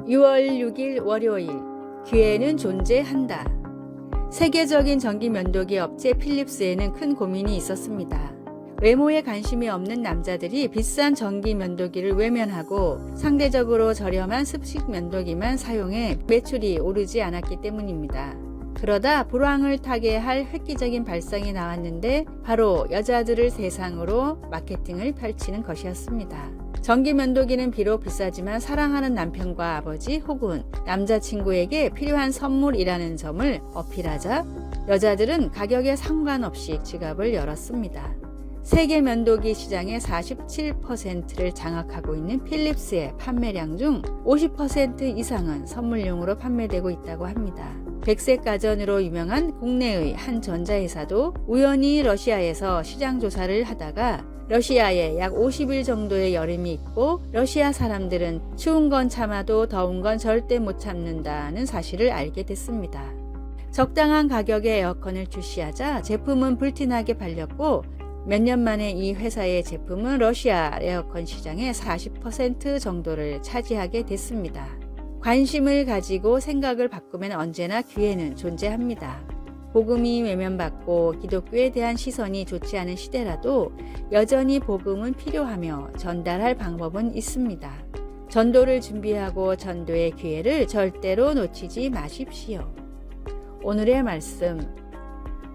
6월 6일 월요일, 기회는 존재한다. 세계적인 전기 면도기 업체 필립스에는 큰 고민이 있었습니다. 외모에 관심이 없는 남자들이 비싼 전기 면도기를 외면하고 상대적으로 저렴한 습식 면도기만 사용해 매출이 오르지 않았기 때문입니다. 그러다 불황을 타게 할 획기적인 발상이 나왔는데 바로 여자들을 대상으로 마케팅을 펼치는 것이었습니다. 전기 면도기는 비록 비싸지만 사랑하는 남편과 아버지 혹은 남자친구에게 필요한 선물이라는 점을 어필하자 여자들은 가격에 상관없이 지갑을 열었습니다. 세계 면도기 시장의 47%를 장악하고 있는 필립스의 판매량 중 50% 이상은 선물용으로 판매되고 있다고 합니다. 백색 가전으로 유명한 국내의 한 전자회사도 우연히 러시아에서 시장 조사를 하다가 러시아에 약 50일 정도의 여름이 있고 러시아 사람들은 추운 건 참아도 더운 건 절대 못 참는다는 사실을 알게 됐습니다. 적당한 가격의 에어컨을 출시하자 제품은 불티나게 팔렸고 몇 년 만에 이 회사의 제품은 러시아 에어컨 시장의 40% 정도를 차지하게 됐습니다. 관심을 가지고 생각을 바꾸면 언제나 기회는 존재합니다. 복음이 외면받고 기독교에 대한 시선이 좋지 않은 시대라도 여전히 복음은 필요하며 전달할 방법은 있습니다. 전도를 준비하고 전도의 기회를 절대로 놓치지 마십시오. 오늘의 말씀,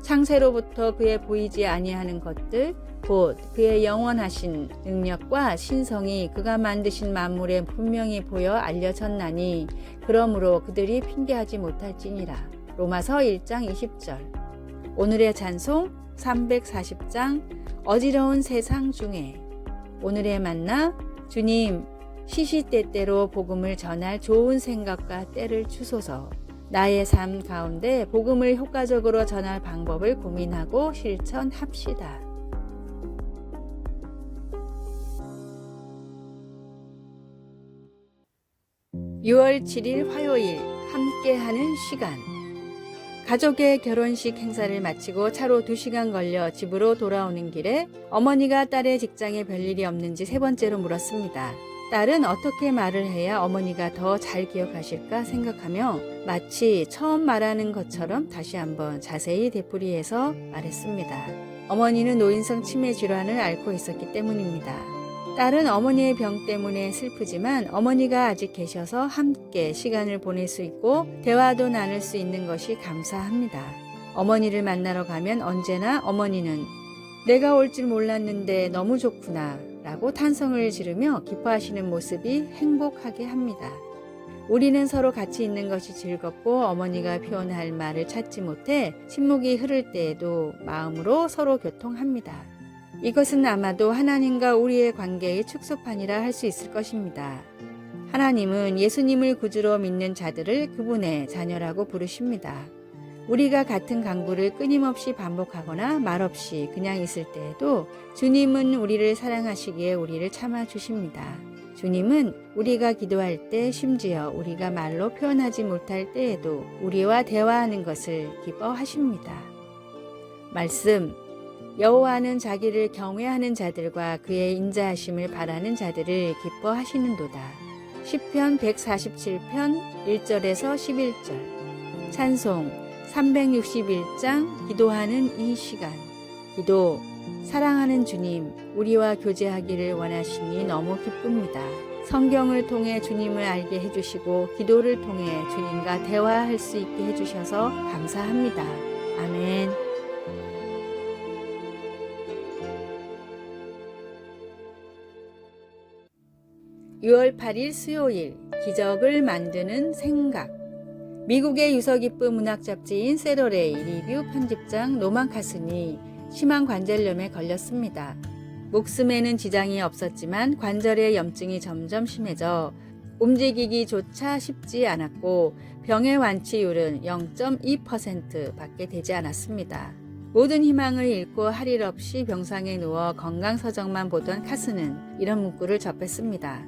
창세로부터 그의 보이지 아니하는 것들 곧 그의 영원하신 능력과 신성이 그가 만드신 만물에 분명히 보여 알려졌나니 그러므로 그들이 핑계하지 못할지니라. 로마서 1장 20절. 오늘의 찬송 340장 어지러운 세상 중에. 오늘의 만나, 주님 시시때때로 복음을 전할 좋은 생각과 때를 주소서. 나의 삶 가운데 복음을 효과적으로 전할 방법을 고민하고 실천합시다. 6월 7일 화요일 함께하는 시간. 가족의 결혼식 행사를 마치고 차로 2시간 걸려 집으로 돌아오는 길에 어머니가 딸의 직장에 별일이 없는지 3번째로 물었습니다. 딸은 어떻게 말을 해야 어머니가 더 잘 기억하실까 생각하며 마치 처음 말하는 것처럼 다시 한번 자세히 되풀이해서 말했습니다. 어머니는 노인성 치매 질환을 앓고 있었기 때문입니다. 딸은 어머니의 병 때문에 슬프지만 어머니가 아직 계셔서 함께 시간을 보낼 수 있고 대화도 나눌 수 있는 것이 감사합니다. 어머니를 만나러 가면 언제나 어머니는 내가 올 줄 몰랐는데 너무 좋구나 라고 탄성을 지르며 기뻐하시는 모습이 행복하게 합니다. 우리는 서로 같이 있는 것이 즐겁고 어머니가 표현할 말을 찾지 못해 침묵이 흐를 때에도 마음으로 서로 교통합니다. 이것은 아마도 하나님과 우리의 관계의 축소판이라 할 수 있을 것입니다. 하나님은 예수님을 구주로 믿는 자들을 그분의 자녀라고 부르십니다. 우리가 같은 강구를 끊임없이 반복하거나 말없이 그냥 있을 때에도 주님은 우리를 사랑하시기에 우리를 참아주십니다. 주님은 우리가 기도할 때 심지어 우리가 말로 표현하지 못할 때에도 우리와 대화하는 것을 기뻐하십니다. 말씀, 여호와는 자기를 경외하는 자들과 그의 인자하심을 바라는 자들을 기뻐하시는도다. 시편 147편 1절에서 11절. 찬송 361장 기도하는 이 시간. 기도, 사랑하는 주님, 우리와 교제하기를 원하시니 너무 기쁩니다. 성경을 통해 주님을 알게 해주시고 기도를 통해 주님과 대화할 수 있게 해주셔서 감사합니다. 아멘. (6월 8일) 수요일 기적을 만드는 생각. 미국의 유서 깊은 문학 잡지인 세러레이 리뷰 편집장 노만 카슨이 심한 관절염에 걸렸습니다. 목숨에는 지장이 없었지만 관절의 염증이 점점 심해져 움직이기조차 쉽지 않았고 병의 완치율은 0.2%밖에 되지 않았습니다. 모든 희망을 잃고 할 일 없이 병상에 누워 건강서적만 보던 카슨은 이런 문구를 접했습니다.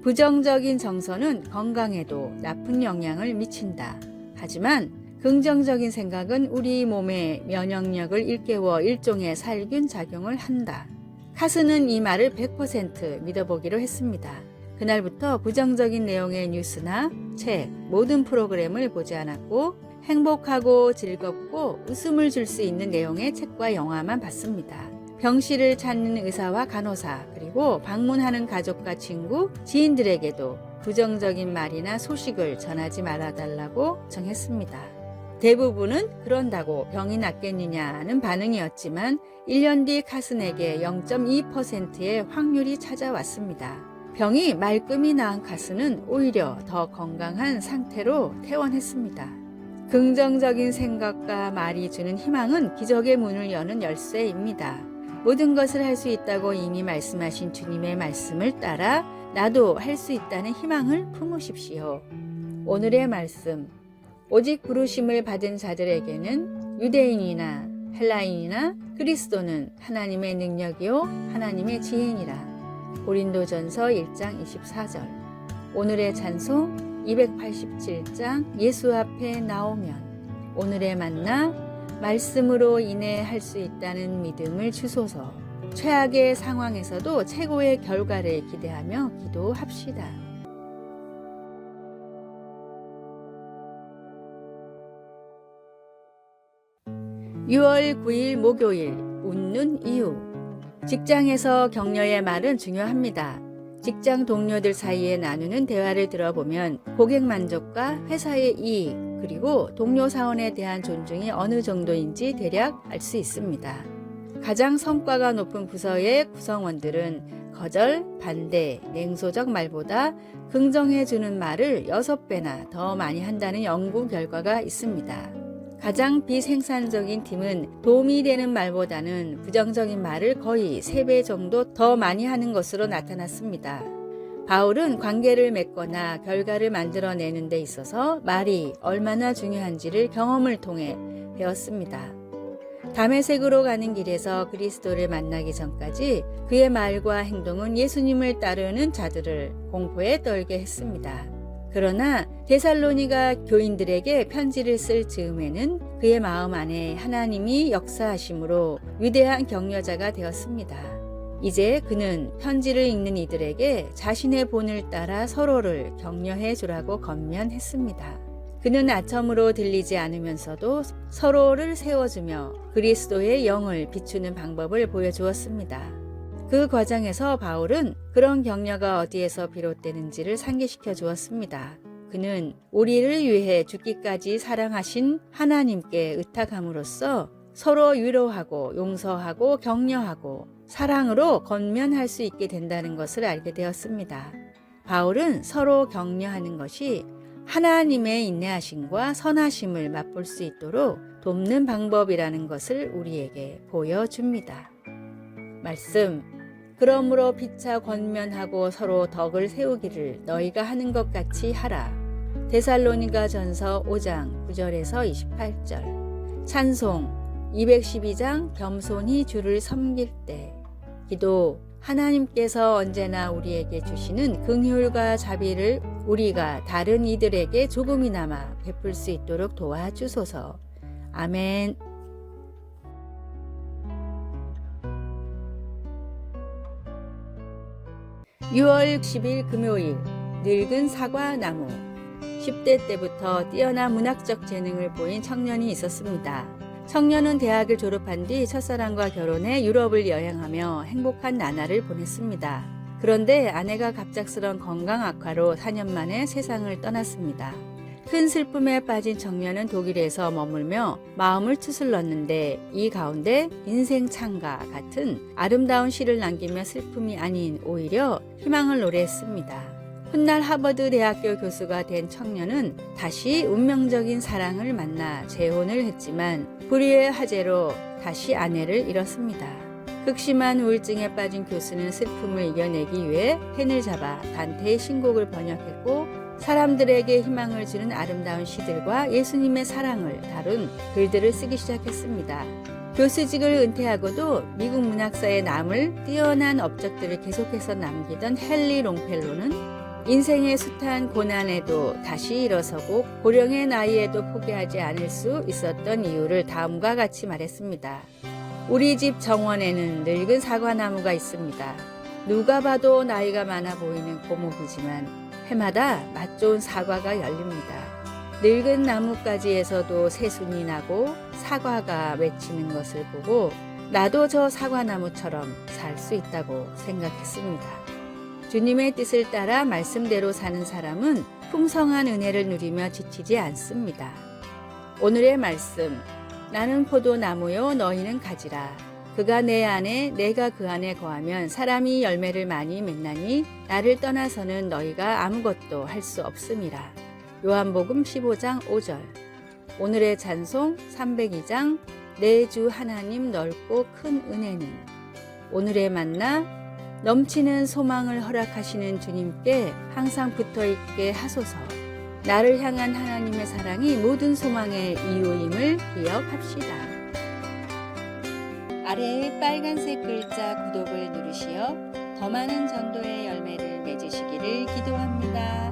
부정적인 정서는 건강에도 나쁜 영향을 미친다. 하지만 긍정적인 생각은 우리 몸의 면역력을 일깨워 일종의 살균 작용을 한다. 카슨은 이 말을 100% 믿어보기로 했습니다. 그날부터 부정적인 내용의 뉴스나 책, 모든 프로그램을 보지 않았고 행복하고 즐겁고 웃음을 줄 수 있는 내용의 책과 영화만 봤습니다. 병실을 찾는 의사와 간호사, 그리고 방문하는 가족과 친구, 지인들에게도 부정적인 말이나 소식을 전하지 말아달라고 정했습니다. 대부분은 그런다고 병이 낫겠느냐는 반응이었지만 1년 뒤 카슨에게 0.2%의 확률이 찾아왔습니다. 병이 말끔히 나은 카슨은 오히려 더 건강한 상태로 퇴원했습니다. 긍정적인 생각과 말이 주는 희망은 기적의 문을 여는 열쇠입니다. 모든 것을 할 수 있다고 이미 말씀하신 주님의 말씀을 따라 나도 할 수 있다는 희망을 품으십시오. 오늘의 말씀. 오직 부르심을 받은 자들에게는 유대인이나 헬라인이나 그리스도는 하나님의 능력이요 하나님의 지혜니라. 고린도전서 1장 24절. 오늘의 찬송 287장 예수 앞에 나오면. 오늘의 만나 말씀으로 인해 할 수 있다는 믿음을 주소서. 최악의 상황에서도 최고의 결과를 기대하며 기도합시다. 6월 9일 목요일, 웃는 이유. 직장에서 격려의 말은 중요합니다. 직장 동료들 사이에 나누는 대화를 들어보면 고객 만족과 회사의 이익, 그리고 동료 사원에 대한 존중이 어느 정도인지 대략 알 수 있습니다. 가장 성과가 높은 부서의 구성원들은 거절, 반대, 냉소적 말보다 긍정해주는 말을 6배나 더 많이 한다는 연구 결과가 있습니다. 가장 비생산적인 팀은 도움이 되는 말보다는 부정적인 말을 거의 3배 정도 더 많이 하는 것으로 나타났습니다. 바울은 관계를 맺거나 결과를 만들어내는 데 있어서 말이 얼마나 중요한지를 경험을 통해 배웠습니다. 다메섹으로 가는 길에서 그리스도를 만나기 전까지 그의 말과 행동은 예수님을 따르는 자들을 공포에 떨게 했습니다. 그러나 데살로니가 교인들에게 편지를 쓸 즈음에는 그의 마음 안에 하나님이 역사하심으로 위대한 격려자가 되었습니다. 이제 그는 편지를 읽는 이들에게 자신의 본을 따라 서로를 격려해 주라고 권면했습니다. 그는 아첨으로 들리지 않으면서도 서로를 세워주며 그리스도의 영을 비추는 방법을 보여주었습니다. 그 과정에서 바울은 그런 격려가 어디에서 비롯되는지를 상기시켜 주었습니다. 그는 우리를 위해 죽기까지 사랑하신 하나님께 의탁함으로써 서로 위로하고 용서하고 격려하고 사랑으로 권면할 수 있게 된다는 것을 알게 되었습니다. 바울은 서로 격려하는 것이 하나님의 인내하심과 선하심을 맛볼 수 있도록 돕는 방법이라는 것을 우리에게 보여줍니다. 말씀. 그러므로 피차 권면하고 서로 덕을 세우기를 너희가 하는 것 같이 하라. 데살로니가 전서 5장 9절에서 28절. 찬송 212장 겸손히 주를 섬길 때. 기도. 하나님께서 언제나 우리에게 주시는 긍휼과 자비를 우리가 다른 이들에게 조금이나마 베풀 수 있도록 도와주소서. 아멘. 6월 10일 금요일, 늙은 사과나무. 10대 때부터 뛰어난 문학적 재능을 보인 청년이 있었습니다. 청년은 대학을 졸업한 뒤 첫사랑과 결혼해 유럽을 여행하며 행복한 나날을 보냈습니다. 그런데 아내가 갑작스런 건강 악화로 4년 만에 세상을 떠났습니다. 큰 슬픔에 빠진 청년은 독일에서 머물며 마음을 추슬렀는데 이 가운데 인생 창가 같은 아름다운 시를 남기며 슬픔이 아닌 오히려 희망을 노래했습니다. 훗날 하버드 대학교 교수가 된 청년은 다시 운명적인 사랑을 만나 재혼을 했지만 불의의 화재로 다시 아내를 잃었습니다. 극심한 우울증에 빠진 교수는 슬픔을 이겨내기 위해 펜을 잡아 단테의 신곡을 번역했고 사람들에게 희망을 주는 아름다운 시들과 예수님의 사랑을 다룬 글들을 쓰기 시작했습니다. 교수직을 은퇴하고도 미국 문학사에 남을 뛰어난 업적들을 계속해서 남기던 헨리 롱펠로는 인생의 숱한 고난에도 다시 일어서고 고령의 나이에도 포기하지 않을 수 있었던 이유를 다음과 같이 말했습니다. 우리 집 정원에는 늙은 사과나무가 있습니다. 누가 봐도 나이가 많아 보이는 고목이지만 해마다 맛 좋은 사과가 열립니다. 늙은 나뭇가지에서도 새순이 나고 사과가 맺히는 것을 보고 나도 저 사과나무처럼 살 수 있다고 생각했습니다. 주님의 뜻을 따라 말씀대로 사는 사람은 풍성한 은혜를 누리며 지치지 않습니다. 오늘의 말씀, 나는 포도나무요 너희는 가지라. 그가 내 안에 내가 그 안에 거하면 사람이 열매를 많이 맺나니 나를 떠나서는 너희가 아무것도 할 수 없음이라. 요한복음 15장 5절. 오늘의 찬송 302장 내 주 하나님 넓고 큰 은혜는. 오늘의 만나 넘치는 소망을 허락하시는 주님께 항상 붙어있게 하소서. 나를 향한 하나님의 사랑이 모든 소망의 이유임을 기억합시다. 아래의 빨간색 글자 구독을 누르시어 더 많은 전도의 열매를 맺으시기를 기도합니다.